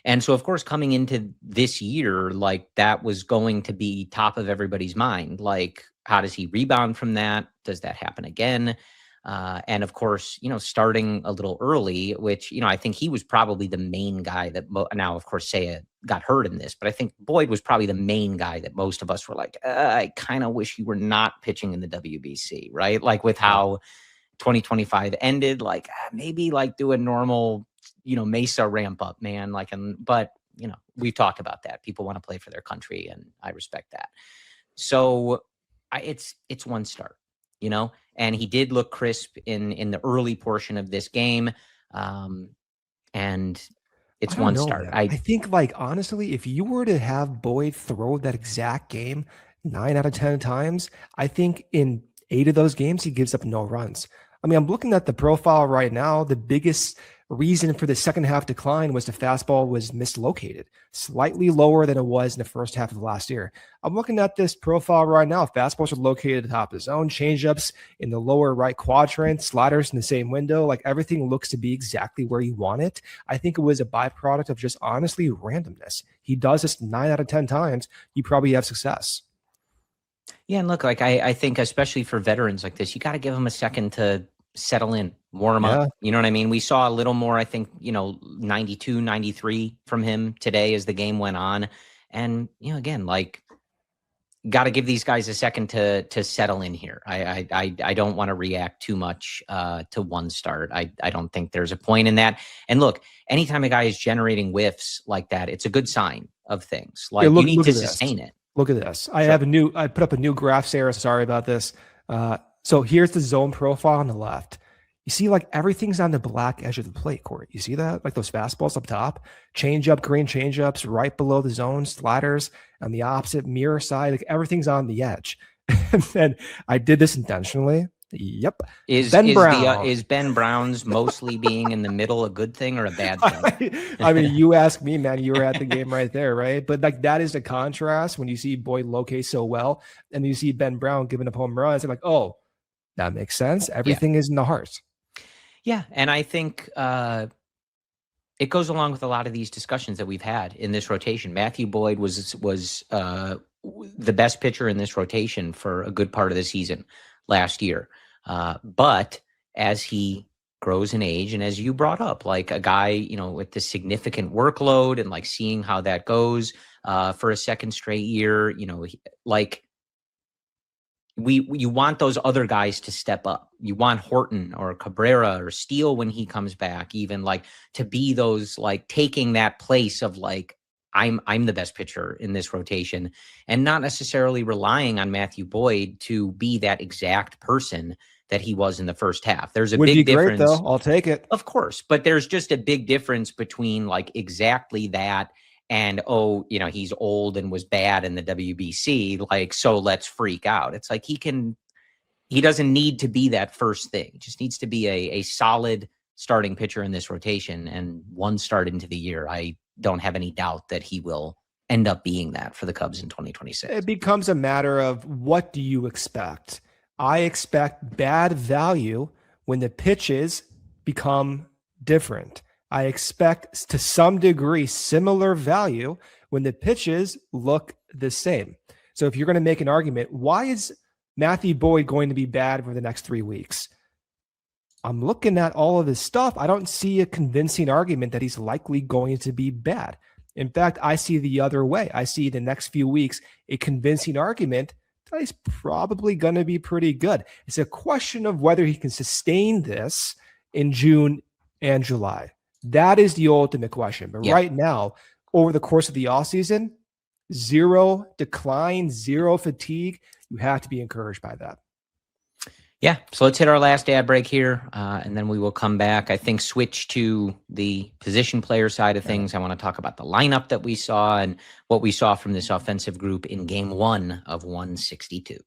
And so, of course, coming into this year, like that was going to be top of everybody's mind. Like, how does he rebound from that? Does that happen again? And of course, starting a little early, which, I think he was probably the main guy that now, of course, Seiya got hurt in this, but I think Boyd was probably the main guy that most of us were like, I kind of wish you were not pitching in the WBC, right? Like with how 2025 ended, like maybe like do a normal, Mesa ramp up, man. But we've talked about that. People want to play for their country, and I respect that. So it's one start, and he did look crisp in the early portion of this game. And it's one start. I think, like, honestly, if you were to have Boyd throw that exact game 9 out of 10 times, I think in 8 of those games, he gives up no runs. I mean, I'm looking at the profile right now. The biggest reason for the second half decline was the fastball was mislocated, slightly lower than it was in the first half of last year. I'm looking at this profile right now. Fastballs are located at the top of the zone, changeups in the lower right quadrant, sliders in the same window. Like everything looks to be exactly where you want it. I think it was a byproduct of just honestly randomness. He does this 9 out of 10 times. You probably have success. Yeah, and look, like I think especially for veterans like this, you got to give them a second to settle in, warm up. You know what I mean? We saw a little more, I think, 92, 93 from him today as the game went on. And, again, like, got to give these guys a second to settle in here. I don't want to react too much to one start. I don't think there's a point in that. And look, anytime a guy is generating whiffs like that, it's a good sign of things. Like, you need to sustain it. Look at this. I put up a new graph, Sarah. Sorry about this. So here's the zone profile on the left. You see, like, everything's on the black edge of the plate, Corey. You see that? Like those fastballs up top, changeup, green changeups right below the zone, sliders on the opposite mirror side. Like everything's on the edge. And I did this intentionally. Yep. Is Ben Brown's mostly being in the middle a good thing or a bad thing? I mean, you ask me, man. You were at the game right there, right? But like that is the contrast when you see Boyd locate so well, and you see Ben Brown giving up home runs. And like, oh, that makes sense. Everything is in the heart. Yeah, and I think it goes along with a lot of these discussions that we've had in this rotation. Matthew Boyd was the best pitcher in this rotation for a good part of the season last year. But as he grows in age, and as you brought up, like a guy, with the significant workload and like seeing how that goes for a second straight year, you want those other guys to step up. You want Horton or Cabrera or Steele when he comes back, even like to be those, like taking that place of like, I'm the best pitcher in this rotation, and not necessarily relying on Matthew Boyd to be that exact person that he was in the first half. There's a big difference. Great, though. I'll take it. Of course. But there's just a big difference between like exactly that and, he's old and was bad in the WBC. Like, so let's freak out. It's like he doesn't need to be that first thing. He just needs to be a solid starting pitcher in this rotation. And one start into the year, I don't have any doubt that he will end up being that for the Cubs in 2026. It becomes a matter of what do you expect? I expect bad value when the pitches become different. I expect to some degree similar value when the pitches look the same. So if you're going to make an argument, why is Matthew Boyd going to be bad for the next 3 weeks? I'm looking at all of his stuff. I don't see a convincing argument that he's likely going to be bad. In fact, I see the other way. I see the next few weeks a convincing argument that he's probably going to be pretty good. It's a question of whether he can sustain this in June and July? That is the ultimate question. But right now, over the course of the offseason, zero decline, zero fatigue. You have to be encouraged by that. Yeah. So let's hit our last ad break here, and then we will come back. I think switch to the position player side of things. I want to talk about the lineup that we saw and what we saw from this offensive group in game 1 of 162.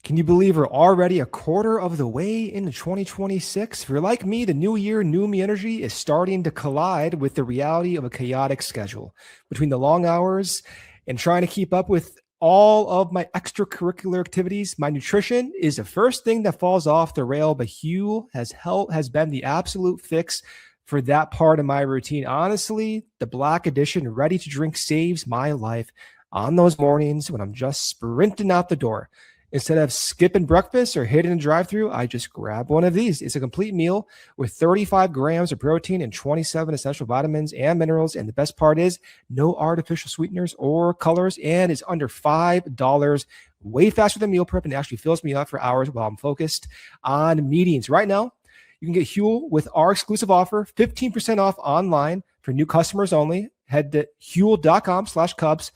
Can you believe we're already a quarter of the way into 2026? If you're like me, the new year, new me energy is starting to collide with the reality of a chaotic schedule. Between the long hours and trying to keep up with all of my extracurricular activities, my nutrition is the first thing that falls off the rail, but Huel has been the absolute fix for that part of my routine. Honestly, the Black Edition ready to drink saves my life on those mornings when I'm just sprinting out the door. Instead of skipping breakfast or hitting a drive-thru, I just grab one of these. It's a complete meal with 35 grams of protein and 27 essential vitamins and minerals. And the best part is no artificial sweeteners or colors, and it's under $5, way faster than meal prep, and actually fills me up for hours while I'm focused on meetings. Right now, you can get Huel with our exclusive offer, 15% off online for new customers only. Head to Huel.com/Cubs.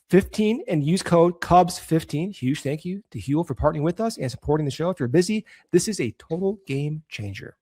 15 and use code Cubs15. Huge thank you to Huel for partnering with us and supporting the show. If you're busy, this is a total game changer.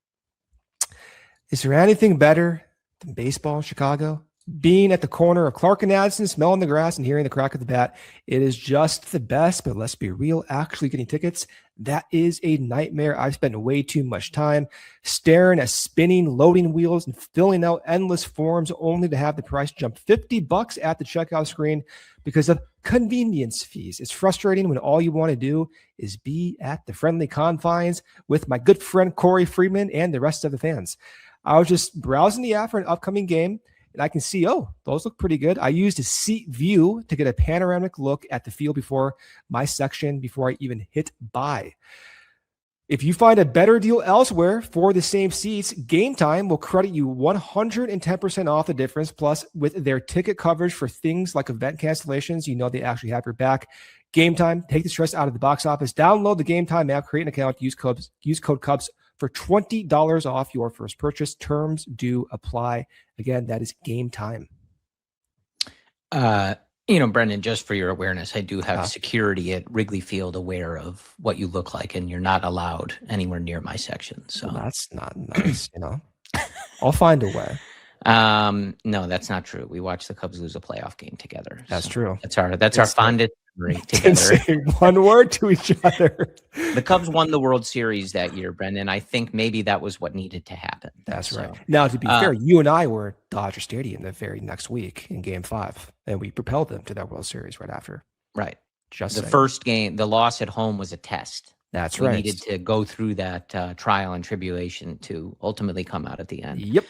Is there anything better than baseball in Chicago? Being at the corner of Clark and Addison, smelling the grass and hearing the crack of the bat, it is just the best. But let's be real, actually getting tickets, that is a nightmare. I've spent way too much time staring at spinning loading wheels and filling out endless forms only to have the price jump $50 at the checkout screen because of convenience fees. It's frustrating when all you want to do is be at the friendly confines with my good friend Corey Freedman and the rest of the fans. I was just browsing the app for an upcoming game, and I can see, oh, those look pretty good. I used a seat view to get a panoramic look at the field before my section, before I even hit buy. If you find a better deal elsewhere for the same seats, Game Time will credit you 110% off the difference. Plus, with their ticket coverage for things like event cancellations, you know they actually have your back. Game Time, take the stress out of the box office. Download the Game Time app, create an account, use code Cubs for $20 off your first purchase. Terms do apply. Again, that is Game Time. Brendan, just for your awareness, I do have security at Wrigley Field aware of what you look like, and you're not allowed anywhere near my section. So well, that's not nice, I'll find a way. No, that's not true. We watched the Cubs lose a playoff game together. That's true. That's our fondest memory together. Say one word to each other. The Cubs won the World Series that year, Brendan. I think maybe that was what needed to happen. That's right. Now, to be fair, you and I were at Dodger Stadium the very next week in Game 5, and we propelled them to that World Series right after. Right. Just the first game, the loss at home was a test. That's right. We needed to go through that trial and tribulation to ultimately come out at the end. Yep.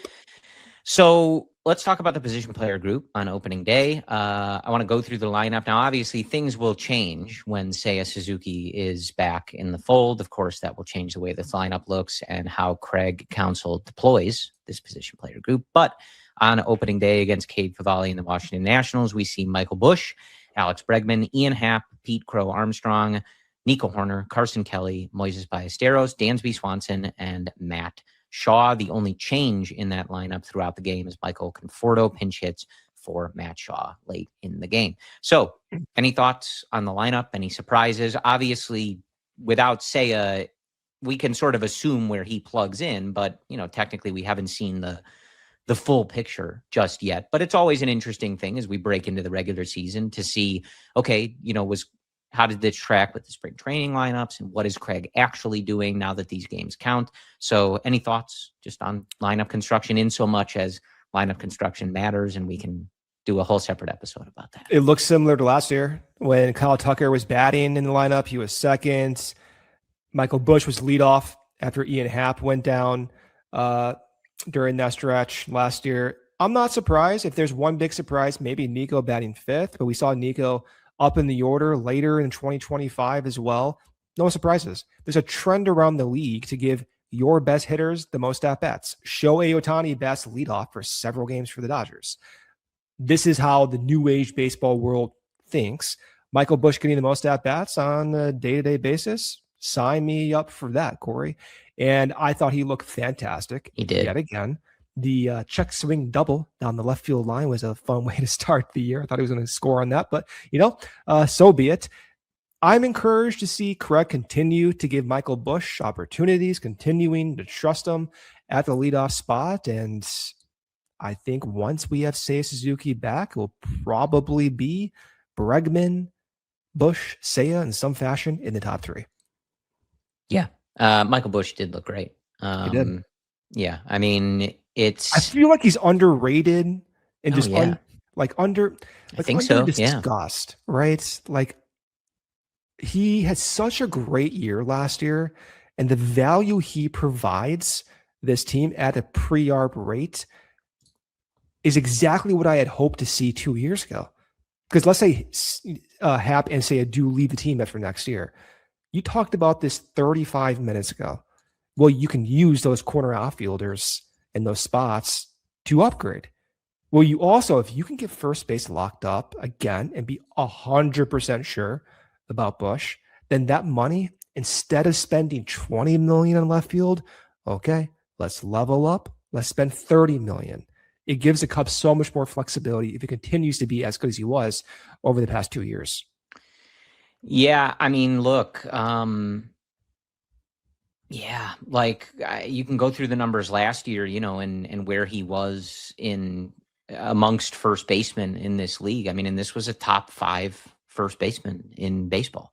So let's talk about the position player group on opening day. I want to go through the lineup. Now, obviously, things will change when Seiya Suzuki is back in the fold. Of course, that will change the way this lineup looks and how Craig Counsell deploys this position player group. But on opening day against Cade Cavalli and the Washington Nationals, we see Michael Busch, Alex Bregman, Ian Happ, Pete Crow-Armstrong, Nico Hoerner, Carson Kelly, Moises Ballesteros, Dansby Swanson, and Matt Shaw. The only change in that lineup throughout the game is Michael Conforto pinch hits for Matt Shaw late in the game. So any thoughts on the lineup? Any surprises? Obviously, without Seiya, we can sort of assume where he plugs in, but technically we haven't seen the full picture just yet. But it's always an interesting thing as we break into the regular season to see, okay, how did this track with the spring training lineups, and what is Craig actually doing now that these games count? So any thoughts just on lineup construction, in so much as lineup construction matters, and we can do a whole separate episode about that. It looks similar to last year when Kyle Tucker was batting in the lineup. He was second. Michael Busch was leadoff after Ian Happ went down during that stretch last year. I'm not surprised. If there's one big surprise, maybe Nico batting fifth, but we saw Nico up in the order later in 2025 as well. No surprises. There's a trend around the league to give your best hitters the most at-bats. Shohei Ohtani bats leadoff for several games for the Dodgers. This is how the new age baseball world thinks. Michael Busch getting the most at-bats on a day-to-day basis. Sign me up for that, Corey. And I thought he looked fantastic. He did. Yet again. The check swing double down the left field line was a fun way to start the year. I thought he was going to score on that, but so be it. I'm encouraged to see Craig continue to give Michael Busch opportunities, continuing to trust him at the leadoff spot. And I think once we have Seiya Suzuki back, it will probably be Bregman, Busch, Seiya in some fashion in the top three. Yeah. Michael Busch did look great. He did. Yeah. I mean, I feel like he's underrated and just I think so. Discussed, right? Like he had such a great year last year, and the value he provides this team at a pre-arb rate is exactly what I had hoped to see 2 years ago. Because let's say Hap and Seiya do leave the team after next year. You talked about this 35 minutes ago. Well, you can use those corner outfielders in those spots to upgrade. Well, you also, if you can get first base locked up again and be 100% sure about Busch, then that money, instead of spending $20 million in left field, okay, let's level up. Let's spend $30 million. It gives the Cubs so much more flexibility if it continues to be as good as he was over the past 2 years. Yeah, I mean, look, you can go through the numbers last year, and where he was in amongst first basemen in this league. I mean, and this was a top 5 first baseman in baseball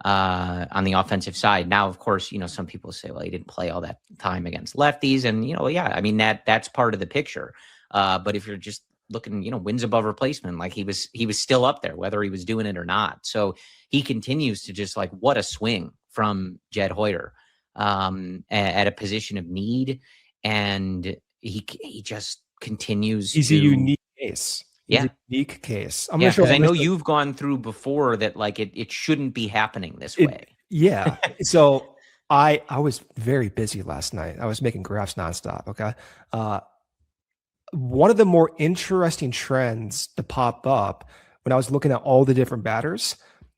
on the offensive side. Now, of course, some people say, well, he didn't play all that time against lefties, and I mean that's part of the picture. But if you're just looking, wins above replacement, like he was still up there, whether he was doing it or not. So he continues to just what a swing from Jed Hoyer at a position of need. And he just continues. He's a unique case. He's a unique case. Because I know you've gone through before that, it shouldn't be happening this way. Yeah. So I was very busy last night. I was making graphs nonstop. Okay. One of the more interesting trends to pop up when I was looking at all the different batters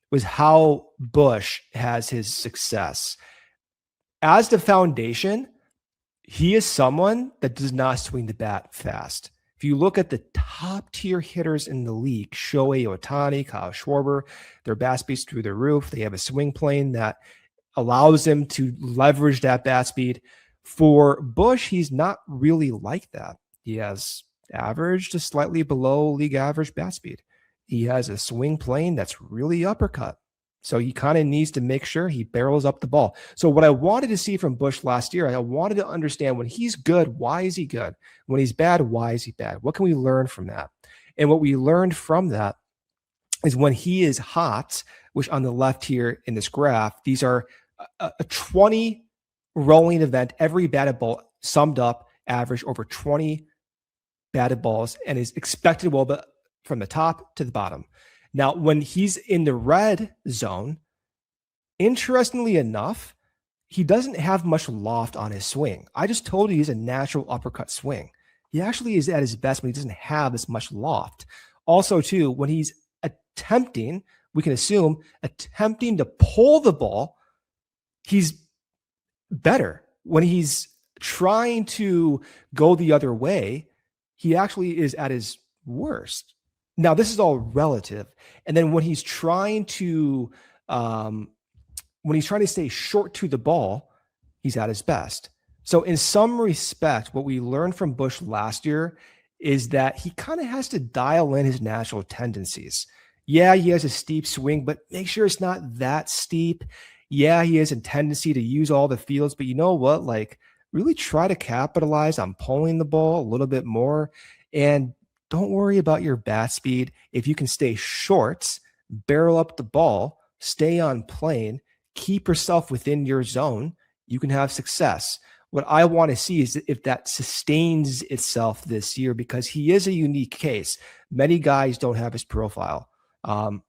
was how Busch has his success. As the foundation, he is someone that does not swing the bat fast. If you look at the top tier hitters in the league, Shohei Ohtani, Kyle Schwarber, their bat speed's through the roof. They have a swing plane that allows them to leverage that bat speed. For Busch, he's not really like that. He has average to slightly below league average bat speed. He has a swing plane that's really uppercut. So he kind of needs to make sure he barrels up the ball. So what I wanted to see from Busch last year, I wanted to understand when he's good, why is he good? When he's bad, why is he bad? What can we learn from that? And what we learned from that is when he is hot, which on the left here in this graph, these are a 20 rolling event, every batted ball summed up, average over 20 batted balls, and is expected well from the top to the bottom. Now, when he's in the red zone, interestingly enough, he doesn't have much loft on his swing. I just told you he's a natural uppercut swing. He actually is at his best when he doesn't have as much loft. Also, too, when he's attempting, we can assume, attempting to pull the ball, he's better. When he's trying to go the other way, he actually is at his worst. Now, this is all relative. And then when he's trying to stay short to the ball, he's at his best. So in some respect, what we learned from Busch last year is that he kind of has to dial in his natural tendencies. Yeah, he has a steep swing, but make sure it's not that steep. Yeah, he has a tendency to use all the fields, but you know what? Really try to capitalize on pulling the ball a little bit more. And don't worry about your bat speed. If you can stay short, barrel up the ball, stay on plane, keep yourself within your zone, you can have success. What I want to see is if that sustains itself this year, because he is a unique case. Many guys don't have his profile. I'm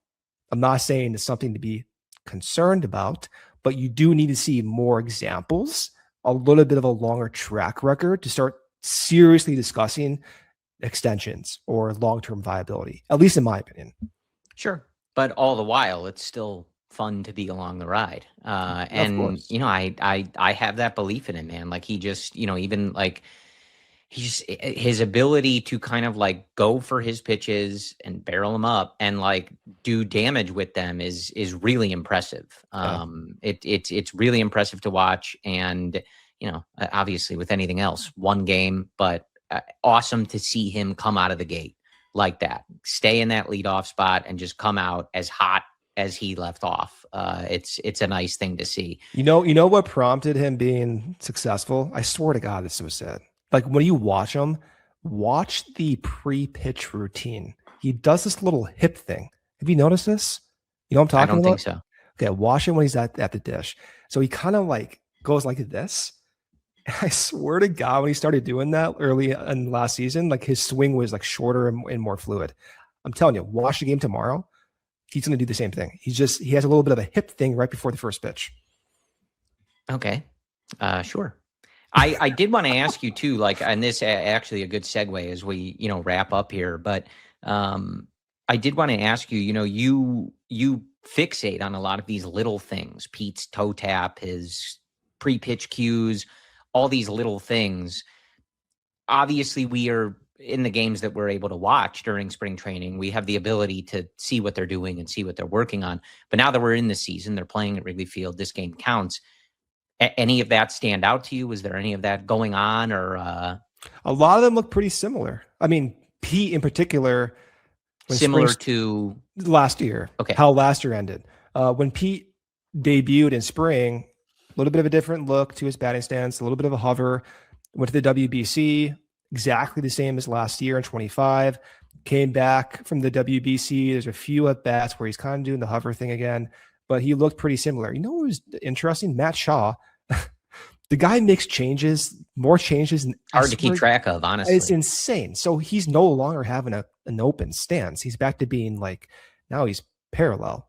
not saying it's something to be concerned about, but you do need to see more examples, a little bit of a longer track record to start seriously discussing extensions or long-term viability, at least in my opinion. Sure. But all the while, it's still fun to be along the ride. Of And course. I have that belief in him, man. Like he just, even like his ability to kind of like go for his pitches and barrel them up and like do damage with them is really impressive. Yeah. It's really impressive to watch. And obviously with anything else, one game, but awesome to see him come out of the gate like that, stay in that leadoff spot and just come out as hot as he left off. It's a nice thing to see. You know what prompted him being successful? I swear to God, this is so sad. Like when you watch him, watch the pre-pitch routine. He does this little hip thing. Have you noticed this? You know what I'm I talking don't think about? so. Okay, watch him when he's at the dish. So he kind of like goes like this. I swear to God, when he started doing that early in last season, like his swing was like shorter and more fluid. I'm telling you, watch the game tomorrow. He's going to do the same thing. He has a little bit of a hip thing right before the first pitch. Okay. Sure. I did want to ask you too, like, and this actually a good segue as we, wrap up here, but I did want to ask you, you fixate on a lot of these little things, Pete's toe tap, his pre-pitch cues, all these little things. Obviously we are in the games that we're able to watch during spring training. We have the ability to see what they're doing and see what they're working on. But now that we're in the season, they're playing at Wrigley Field, this game counts. Any of that stand out to you? Was there any of that going on, or a lot of them look pretty similar? I mean, Pete in particular, similar to last year. Okay, how last year ended. When Pete debuted in spring, a little bit of a different look to his batting stance, a little bit of a hover. Went to the WBC, exactly the same as last year in 25. Came back from the WBC. There's a few at bats where he's kind of doing the hover thing again, but he looked pretty similar. You know what was interesting? Matt Shaw. The guy makes more changes. Hard to keep track of, honestly. It's insane. So he's no longer having an open stance. He's back to being like, now he's parallel.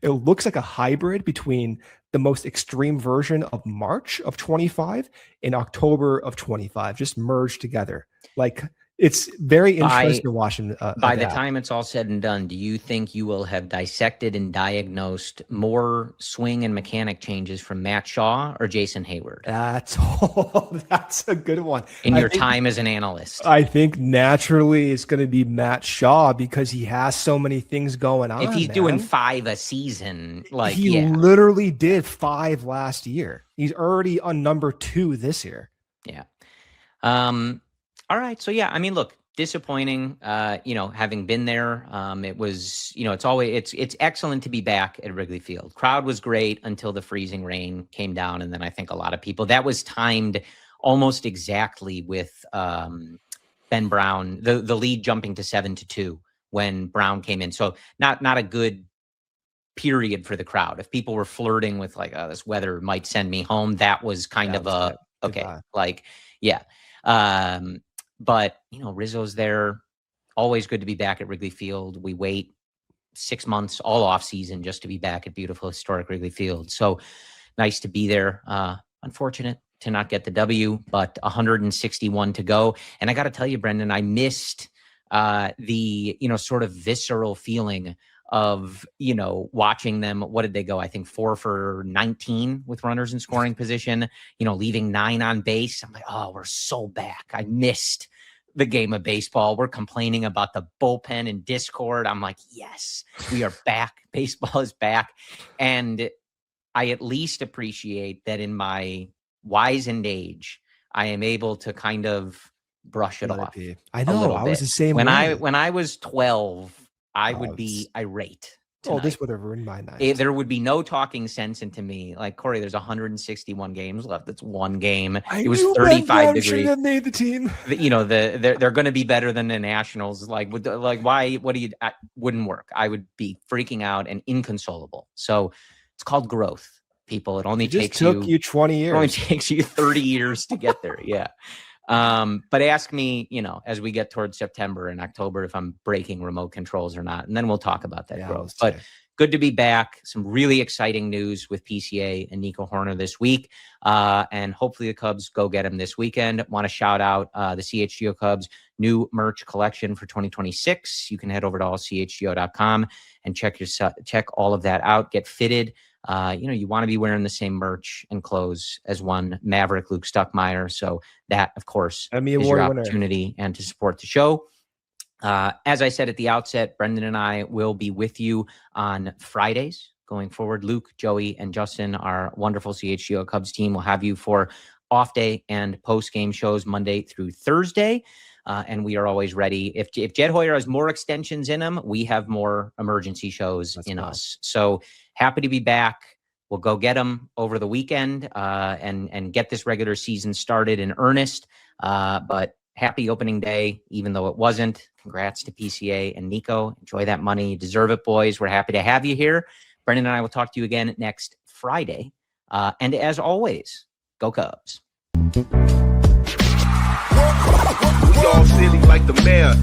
It looks like a hybrid between the most extreme version of March of 25 and October of 25, just merged together. Like, it's very interesting to watch him. By the time it's all said and done, do you think you will have dissected and diagnosed more swing and mechanic changes from Matt Shaw or Jason Hayward? That's a good one. In your time as an analyst, I think naturally it's going to be Matt Shaw because he has so many things going on. If he's doing 5 a season, like he literally did 5 last year. He's already on number 2 this year. Yeah. All right. So, yeah, I mean, look, disappointing, having been there. It was, it's excellent to be back at Wrigley Field. Crowd was great until the freezing rain came down. And then I think a lot of people, that was timed almost exactly with Ben Brown, the lead jumping to 7-2 when Brown came in. So not a good period for the crowd. If people were flirting with like, oh, this weather might send me home, that was kind of a, okay, like, yeah. But, Rizzo's there. Always good to be back at Wrigley Field. We wait 6 months all off season just to be back at beautiful historic Wrigley Field. So nice to be there. Unfortunate to not get the W, but 161 to go. And I got to tell you, Brendan, I missed the, sort of visceral feeling of, watching them. What did they go? I think 4 for 19 with runners in scoring position, leaving 9 on base. I'm like, oh, we're so back. I missed the game of baseball. We're complaining about the bullpen and Discord. I'm like, yes, we are back. Baseball is back. And I at least appreciate that in my wizened age, I am able to kind of brush it off. I know. I was the same way. When I was 12, I would be irate. Tonight. Oh, this would have ruined my night. There would be no talking sense into me. Like, Corey, there's 161 games left. That's one game. It was 35 degrees. Should have made the team. They're going to be better than the Nationals. Why? What do you? Wouldn't work. I would be freaking out and inconsolable. So it's called growth, people. It only took you 20 years. It only takes you 30 years to get there. Yeah. But ask me, as we get towards September and October, if I'm breaking remote controls or not, and then we'll talk about that growth. But good to be back. Some really exciting news with PCA and Nico Hoerner this week. And hopefully the Cubs go get him this weekend. Want to shout out the CHGO Cubs new merch collection for 2026. You can head over to allchgo.com and check all of that out. Get fitted. You want to be wearing the same merch and clothes as one Maverick Luke Stuckmeyer. So that, of course, is your opportunity and to support the show. As I said at the outset, Brendan and I will be with you on Fridays going forward. Luke, Joey, and Justin, our wonderful CHGO Cubs team, will have you for off day and post-game shows Monday through Thursday. And we are always ready. If Jed Hoyer has more extensions in him, we have more emergency shows in us. So happy to be back. We'll go get them over the weekend and get this regular season started in earnest. But happy opening day, even though it wasn't. Congrats to PCA and Nico. Enjoy that money. You deserve it, boys. We're happy to have you here. Brendan and I will talk to you again next Friday. And as always, go Cubs. We all silly like the mayor.